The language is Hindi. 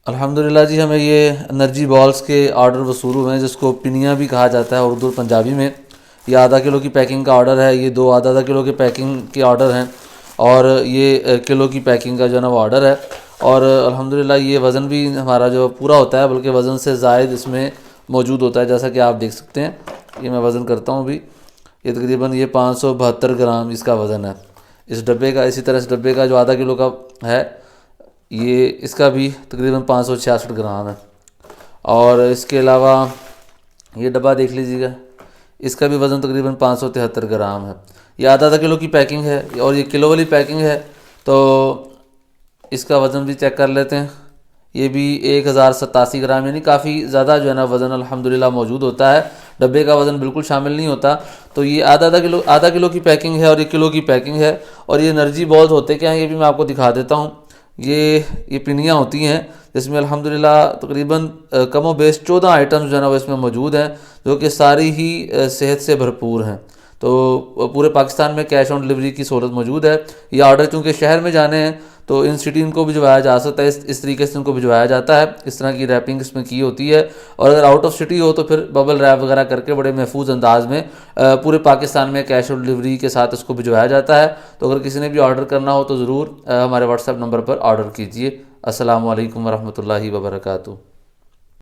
अल्हम्दुलिल्लाह जी, हमें ये एनर्जी बॉल्स के ऑर्डर वसूल हुए हैं, जिसको पिनिया भी कहा जाता है उर्दू और पंजाबी में। ये आधा किलो की पैकिंग का ऑर्डर है। ये दो आधा आधा किलो के पैकिंग के ऑर्डर हैं, और ये किलो की पैकिंग का जो है ना वो ऑर्डर है। और अल्हम्दुलिल्लाह ये वज़न भी हमारा जो पूरा होता है, बल्कि वज़न से ज़ायद इसमें मौजूद होता है, जैसा कि आप देख सकते हैं। ये मैं वज़न करता हूँ अभी। ये तकरीबन ये 572 ग्राम इसका वज़न है इस डब्बे का। इसी तरह इस डब्बे का जो आधा किलो का है, ये इसका भी तकरीबन 566 ग्राम है। और इसके अलावा ये डब्बा देख लीजिएगा, इसका भी वज़न तकरीबन 573 ग्राम है। ये आधा आधा किलो की पैकिंग है, और ये किलो वाली पैकिंग है, तो इसका वज़न भी चेक कर लेते हैं। ये भी 1087 ग्राम, यानी काफ़ी ज़्यादा जो है ना वज़न अल्हम्दुलिल्लाह मौजूद होता है। डब्बे का वज़न बिल्कुल शामिल नहीं होता। तो ये आधा किलो की पैकिंग है, और ये किलो की पैकिंग है। और ये एनर्जी बॉल्स होते क्या हैं, ये भी मैं आपको दिखा देता हूँ। ये पिनियाँ होती हैं, जिसमें अल्हम्दुलिल्लाह तकरीबन कम व बेश 14 आइटम्स जो है ना वो इसमें मौजूद हैं, जो कि सारी ही सेहत से भरपूर हैं। तो पूरे पाकिस्तान में कैश ऑन डिलीवरी की सहूलत मौजूद है। ये ऑर्डर चूँकि शहर में जाने हैं, तो इन सिटी इनको भिजवाया जा सकता है। इस तरीके से इनको भिजवाया जाता है। इस तरह की रैपिंग इसमें की होती है। और अगर आउट ऑफ सिटी हो तो फिर बबल रैप वगैरह करके बड़े महफूज अंदाज में पूरे पाकिस्तान में कैश ऑन डिलीवरी के साथ इसको भिजवाया जाता है। तो अगर किसी ने भी ऑर्डर करना हो तो ज़रूर हमारे व्हाट्सएप नंबर पर ऑर्डर कीजिए। अस्सलामु अलैकुम वरहमतुल्लाहि वबरकातुहू।